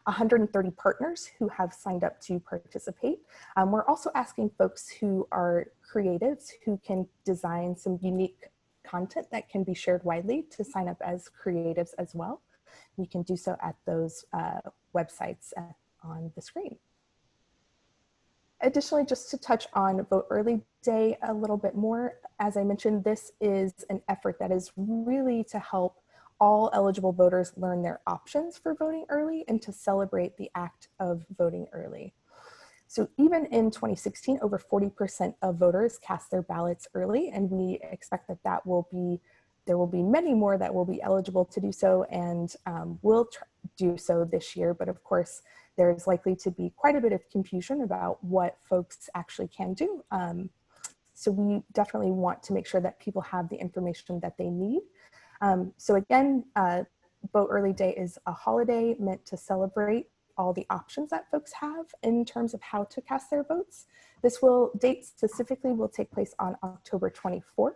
130 partners who have signed up to participate. We're also asking folks who are creatives who can design some unique content that can be shared widely to sign up as creatives as well. You can do so at those websites on the screen. Additionally, just to touch on Vote Early Day a little bit more, as I mentioned, this is an effort that is really to help all eligible voters learn their options for voting early and to celebrate the act of voting early. So even in 2016, over 40% of voters cast their ballots early, and we expect that there will be many more that will be eligible to do so and will do so this year. But of course, there's likely to be quite a bit of confusion about what folks actually can do. So we definitely want to make sure that people have the information that they need. So again, Vote Early Day is a holiday meant to celebrate all the options that folks have in terms of how to cast their votes. This date specifically will take place on October 24th.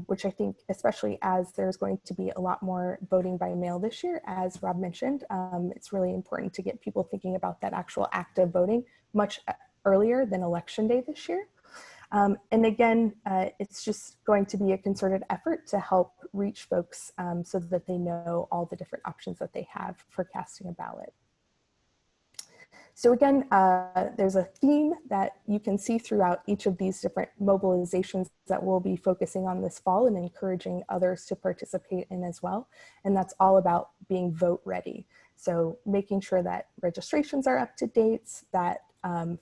Which I think, especially as there's going to be a lot more voting by mail this year, as Rob mentioned, it's really important to get people thinking about that actual act of voting much earlier than Election Day this year. And again, it's just going to be a concerted effort to help reach folks so that they know all the different options that they have for casting a ballot. So again, there's a theme that you can see throughout each of these different mobilizations that we'll be focusing on this fall and encouraging others to participate in as well. And that's all about being vote ready. So making sure that registrations are up to date, that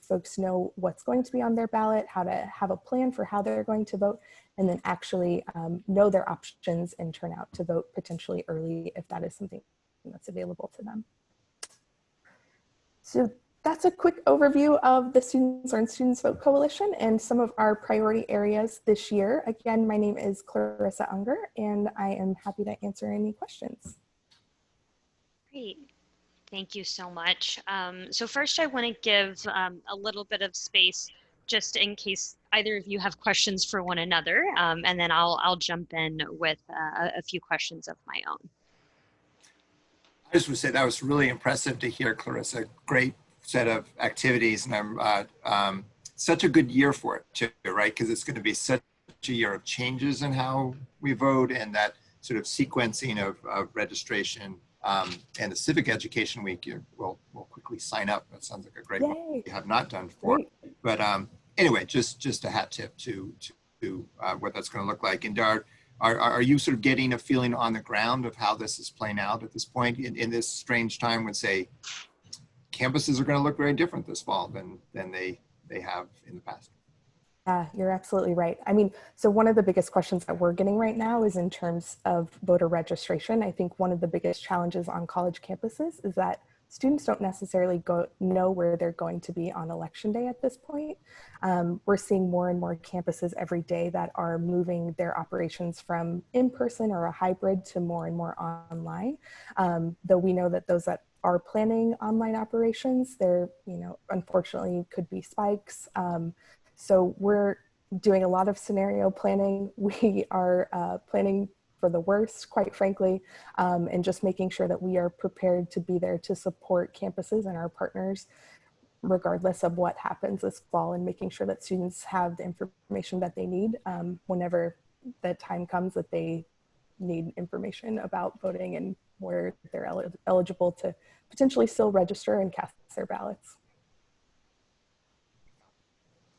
folks know what's going to be on their ballot, how to have a plan for how they're going to vote, and then actually know their options and turn out to vote potentially early if that is something that's available to them. So that's a quick overview of the Students Learn, Students Vote Coalition and some of our priority areas this year. Again, my name is Clarissa Unger, and I am happy to answer any questions. Great. Thank you so much. So first I want to give a little bit of space just in case either of you have questions for one another, and then I'll jump in with a few questions of my own. I just would say that was really impressive to hear, Clarissa. Great set of activities, and I'm such a good year for it too, right? Because it's going to be such a year of changes in how we vote and that sort of sequencing of registration and the civic education week. We'll quickly sign up. That sounds like a great one we have not done before. Great. But anyway, just a hat tip to what that's going to look like. And are you sort of getting a feeling on the ground of how this is playing out at this point in this strange time when, say, campuses are going to look very different this fall than they have in the past? Yeah, you're absolutely right. I mean, so one of the biggest questions that we're getting right now is in terms of voter registration. I think one of the biggest challenges on college campuses is that students don't necessarily know where they're going to be on election day at this point. We're seeing more and more campuses every day that are moving their operations from in-person or a hybrid to more and more online. Though we know that those that are planning online operations, there, unfortunately could be spikes. So we're doing a lot of scenario planning. We are planning for the worst, quite frankly, and just making sure that we are prepared to be there to support campuses and our partners, regardless of what happens this fall, and making sure that students have the information that they need whenever the time comes that they need information about voting and where they're eligible to potentially still register and cast their ballots.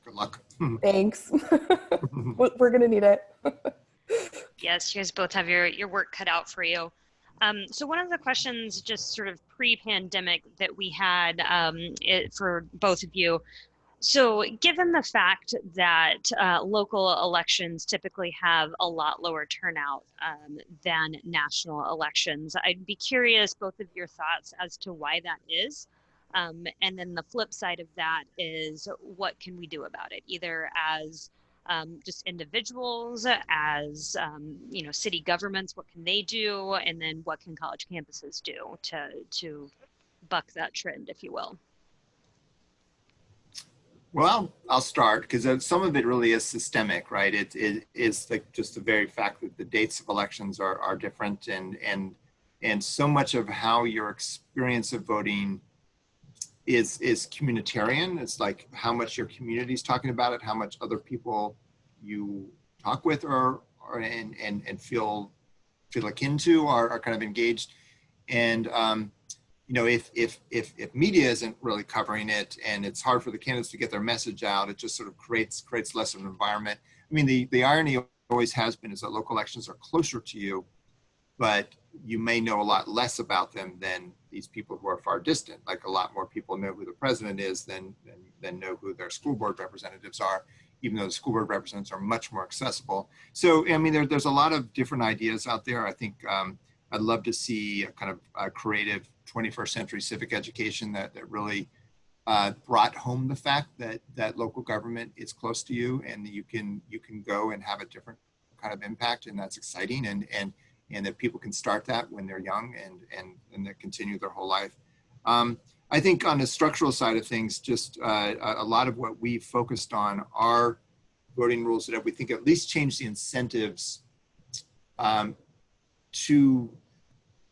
Good luck. Thanks. We're going to need it. Yes, you guys both have your work cut out for you. So one of the questions just sort of pre-pandemic that we had for both of you. So given the fact that local elections typically have a lot lower turnout than national elections, I'd be curious both of your thoughts as to why that is. And then the flip side of that is what can we do about it, either as just individuals, as city governments, what can they do, and then what can college campuses do to buck that trend, if you will? Well, I'll start because some of it really is systemic, right? It is like just the very fact that the dates of elections are different, and so much of how your experience of voting is communitarian. It's like how much your community is talking about it, how much other people you talk with and feel akin to are kind of engaged. And if media isn't really covering it and it's hard for the candidates to get their message out, it just sort of creates less of an environment. I mean, the irony always has been is that local elections are closer to you, but you may know a lot less about them than these people who are far distant. Like a lot more people know who the president is than know who their school board representatives are, even though the school board representatives are much more accessible. So, I mean, there's a lot of different ideas out there. I think I'd love to see a kind of a creative 21st century civic education that really brought home the fact that local government is close to you and that you can go and have a different kind of impact, and that's exciting, and that people can start that when they're young and that continue their whole life. I think on the structural side of things, just a lot of what we've focused on are voting rules that we think at least change the incentives to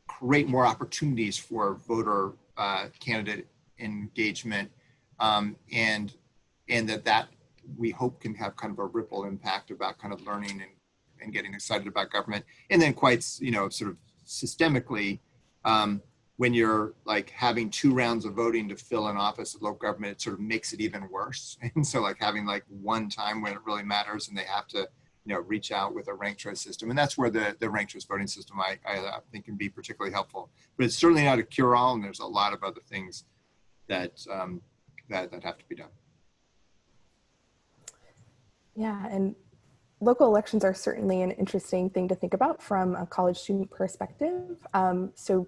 create more opportunities for voter candidate engagement, and that we hope can have kind of a ripple impact about kind of learning and getting excited about government. And then quite, sort of systemically, when you're like having 2 rounds of voting to fill an office of local government, it sort of makes it even worse. And so like having like one time when it really matters and they have to, reach out with a ranked choice system. And that's where the ranked choice voting system, I think can be particularly helpful, but it's certainly not a cure all. And there's a lot of other things that, that have to be done. Yeah, and local elections are certainly an interesting thing to think about from a college student perspective. So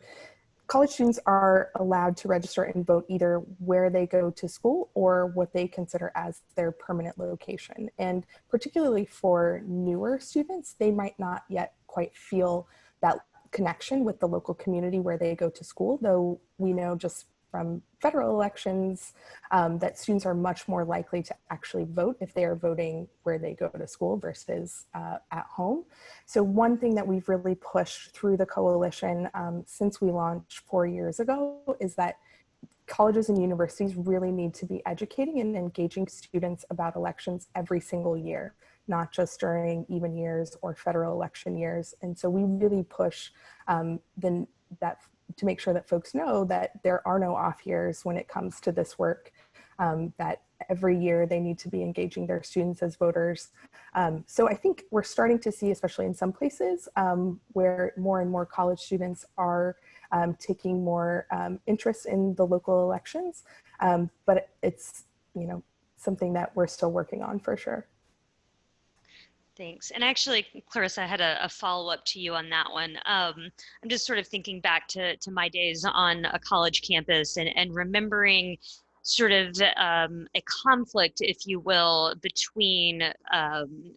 college students are allowed to register and vote either where they go to school or what they consider as their permanent location. And particularly for newer students, they might not yet quite feel that connection with the local community where they go to school, though we know just from federal elections that students are much more likely to actually vote if they are voting where they go to school versus at home. So one thing that we've really pushed through the coalition since we launched 4 years ago is that colleges and universities really need to be educating and engaging students about elections every single year, not just during even years or federal election years. And so we really push that to make sure that folks know that there are no off years when it comes to this work, that every year they need to be engaging their students as voters. So I think we're starting to see, especially in some places, where more and more college students are taking more interest in the local elections, but it's something that we're still working on for sure. Thanks. And actually, Clarissa, I had a follow-up to you on that one. I'm just sort of thinking back to my days on a college campus and remembering sort of a conflict, if you will, between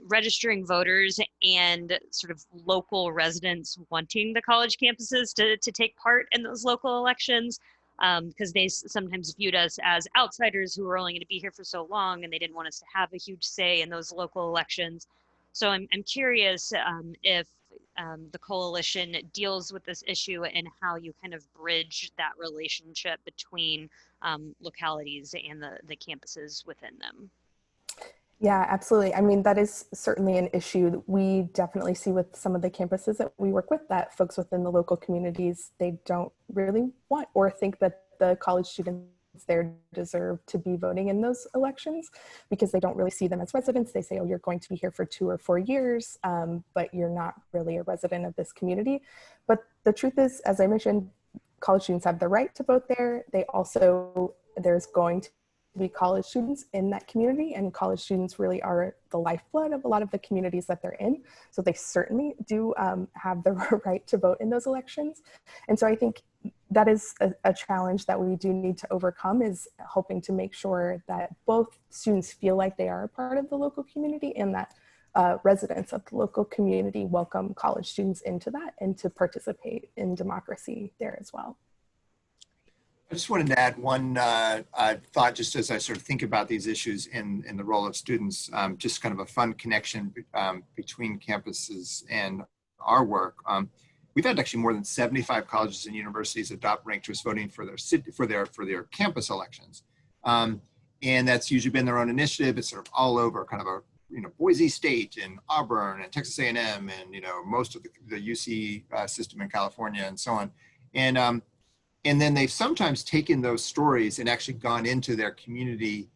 registering voters and sort of local residents wanting the college campuses to take part in those local elections. Because they sometimes viewed us as outsiders who were only going to be here for so long, and they didn't want us to have a huge say in those local elections. So I'm curious if the coalition deals with this issue and how you kind of bridge that relationship between localities and the campuses within them. Yeah, absolutely. I mean, that is certainly an issue that we definitely see with some of the campuses that we work with, that folks within the local communities, they don't really want or think that the college students there deserve to be voting in those elections because they don't really see them as residents. They say, oh, you're going to be here for 2 or 4 years, but you're not really a resident of this community. But the truth is, as I mentioned, college students have the right to vote there. There's going to be college students in that community, and college students really are the lifeblood of a lot of the communities that they're in. So they certainly do have the right to vote in those elections. And so I think that is a challenge that we do need to overcome, is hoping to make sure that both students feel like they are a part of the local community and that residents of the local community welcome college students into that and to participate in democracy there as well. I just wanted to add one thought, just as I sort of think about these issues in the role of students, just kind of a fun connection between campuses and our work. We've had actually more than 75 colleges and universities adopt ranked choice voting for their campus elections, and that's usually been their own initiative. It's sort of all over, kind of a Boise State and Auburn and Texas A&M and most of the UC system in California and so on, and then they've sometimes taken those stories and actually gone into their community,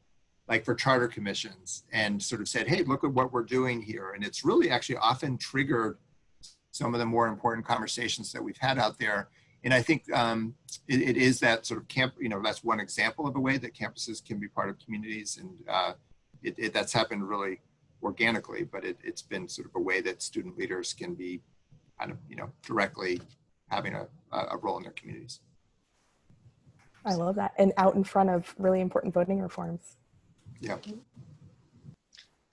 like for charter commissions, and sort of said, hey, look at what we're doing here. And it's really actually often triggered some of the more important conversations that we've had out there. And I think it is that sort of that's one example of a way that campuses can be part of communities. And that's happened really organically, but it's been sort of a way that student leaders can be kind of, directly having a role in their communities. I love that. And out in front of really important voting reforms. Yeah.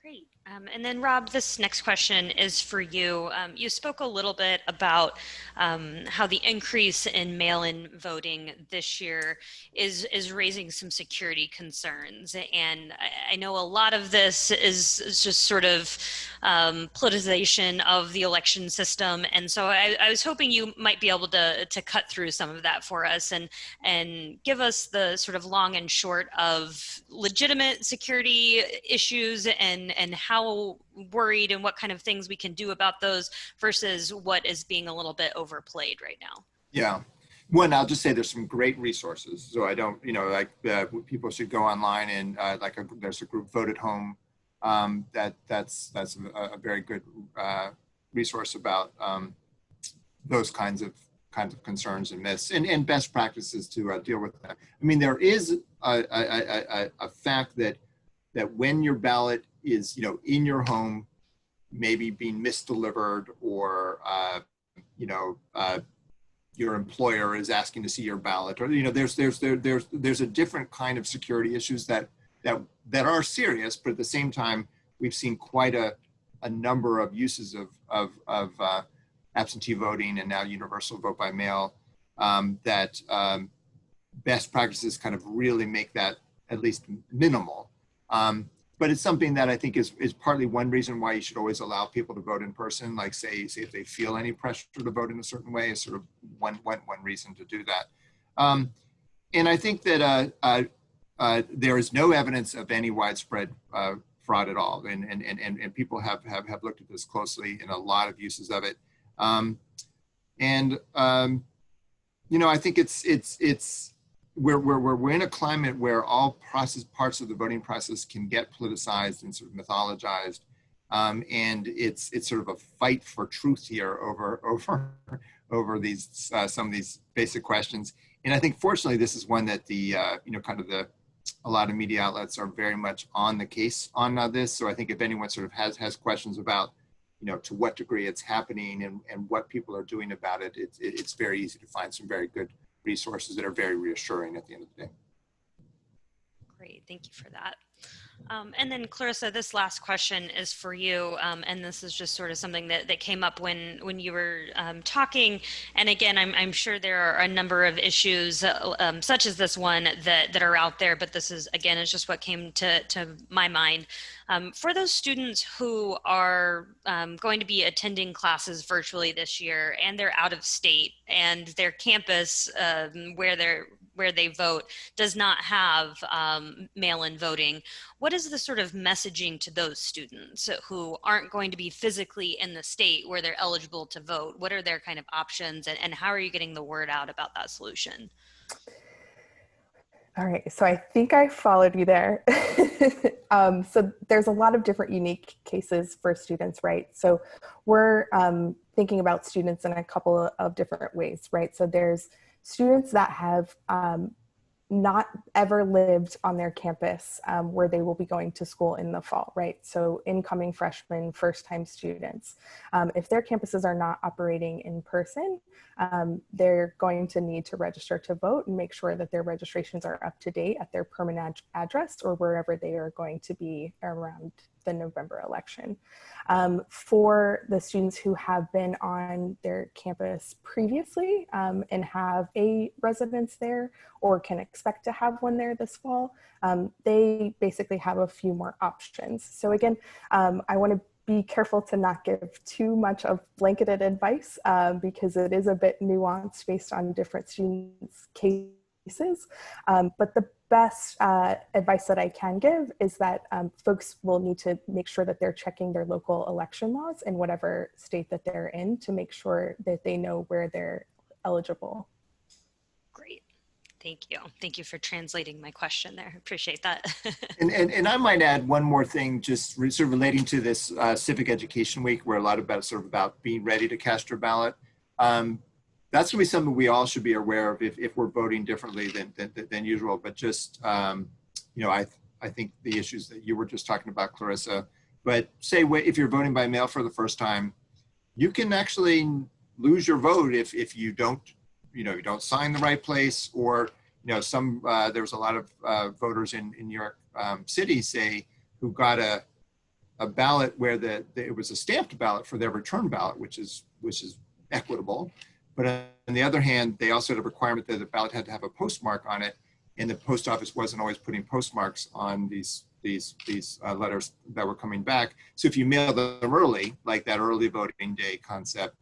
Great. And then Rob, this next question is for you. You spoke a little bit about how the increase in mail-in voting this year is raising some security concerns. And I know a lot of this is just sort of politicization of the election system. And so I was hoping you might be able to cut through some of that for us and give us the sort of long and short of legitimate security issues and how worried and what kind of things we can do about those versus what is being a little bit overplayed right now. Yeah. One, I'll just say there's some great resources. So I don't, people should go online and there's a group Vote at Home that's a very good resource about those kinds of concerns and myths and best practices to deal with that. I mean, there is a fact that when your ballot is, in your home, maybe being misdelivered or, your employer is asking to see your ballot, or there's a different kind of security issues that are serious, but at the same time, we've seen quite a number of uses of absentee voting and now universal vote by mail that best practices kind of really make that at least minimal. But it's something that I think is partly one reason why you should always allow people to vote in person. Like say if they feel any pressure to vote in a certain way is sort of one reason to do that. And I think that there is no evidence of any widespread fraud at all. And people have looked at this closely in a lot of uses of it. I think it's we're in a climate where all parts of the voting process can get politicized and sort of mythologized, and it's sort of a fight for truth here over these some of these basic questions. And I think fortunately this is one that a lot of media outlets are very much on the case on this. So I think if anyone sort of has questions about to what degree it's happening and what people are doing about it, it's very easy to find some very good resources that are very reassuring at the end of the day. Great, thank you for that. And then Clarissa, this last question is for you, and this is just sort of something that came up when you were talking. And again, I'm sure there are a number of issues such as this one that are out there, but this is just what came to my mind. For those students who are going to be attending classes virtually this year and they're out of state and their campus where they vote does not have mail-in voting, what is the sort of messaging to those students who aren't going to be physically in the state where they're eligible to vote? What are their kind of options, and how are you getting the word out about that solution? All right, so I think I followed you there. So there's a lot of different unique cases for students, right? So we're thinking about students in a couple of different ways, right? So there's students that have not ever lived on their campus where they will be going to school in the fall, right? So incoming freshmen, first-time students. If their campuses are not operating in person, they're going to need to register to vote and make sure that their registrations are up to date at their permanent address or wherever they are going to be around the November election. For the students who have been on their campus previously and have a residence there or can expect to have one there this fall, they basically have a few more options. So again, I want to be careful to not give too much of blanketed advice because it is a bit nuanced based on different students' cases. But the best advice that I can give is that folks will need to make sure that they're checking their local election laws in whatever state that they're in to make sure that they know where they're eligible. Great. Thank you. Thank you for translating my question there. Appreciate that. and I might add one more thing, just sort of relating to this Civic Education Week, where a lot about sort of about being ready to cast your ballot. That's going to be something we all should be aware of if we're voting differently than usual. But just, I think the issues that you were just talking about, Clarissa, but say if you're voting by mail for the first time, you can actually lose your vote if you don't, you don't sign the right place, or, there was a lot of voters in New York City, say, who got a ballot where it was a stamped ballot for their return ballot, which is equitable. But on the other hand, they also had a requirement that the ballot had to have a postmark on it, and the post office wasn't always putting postmarks on these letters that were coming back. So if you mail them early, like that early voting day concept,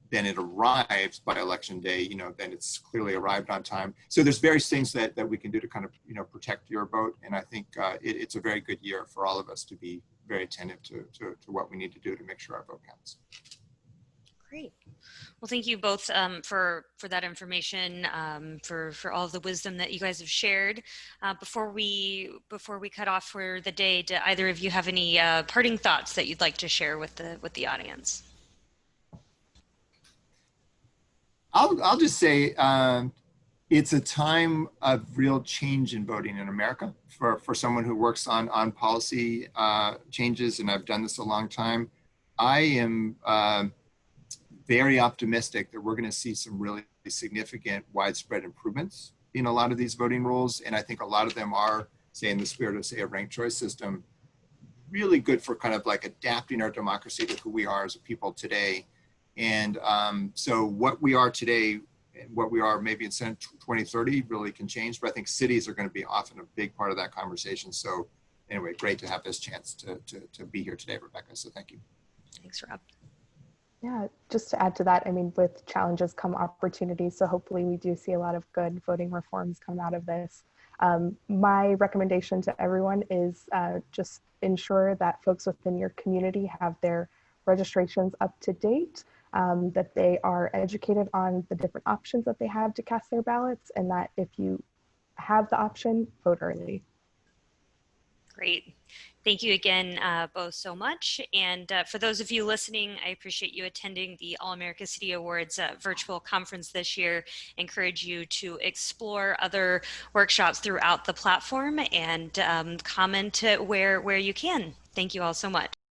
then it arrives by election day, you know, then it's clearly arrived on time. So there's various things that we can do to kind of, you know, protect your vote. And I think it's a very good year for all of us to be very attentive to what we need to do to make sure our vote counts. Great. Well, thank you both for that information, for all of the wisdom that you guys have shared. Before we cut off for the day, do either of you have any parting thoughts that you'd like to share with the audience? I'll just say it's a time of real change in voting in America for someone who works on policy changes, and I've done this a long time. I am very optimistic that we're going to see some really significant widespread improvements in a lot of these voting rules, and I think a lot of them are, say, in the spirit of, say, a ranked choice system, really good for kind of like adapting our democracy to who we are as a people today. And so what we are today and what we are maybe in 2030 really can change, but I think cities are going to be often a big part of that conversation. So anyway, great to have this chance to be here today, Rebecca. So thank you. Thanks, Rob. Yeah, just to add to that, I mean, with challenges come opportunities. So hopefully we do see a lot of good voting reforms come out of this. My recommendation to everyone is just ensure that folks within your community have their registrations up to date, that they are educated on the different options that they have to cast their ballots, and that if you have the option, vote early. Great. Thank you again both so much. And for those of you listening, I appreciate you attending the All-America City Awards virtual conference this year. I encourage you to explore other workshops throughout the platform and comment where you can. Thank you all so much.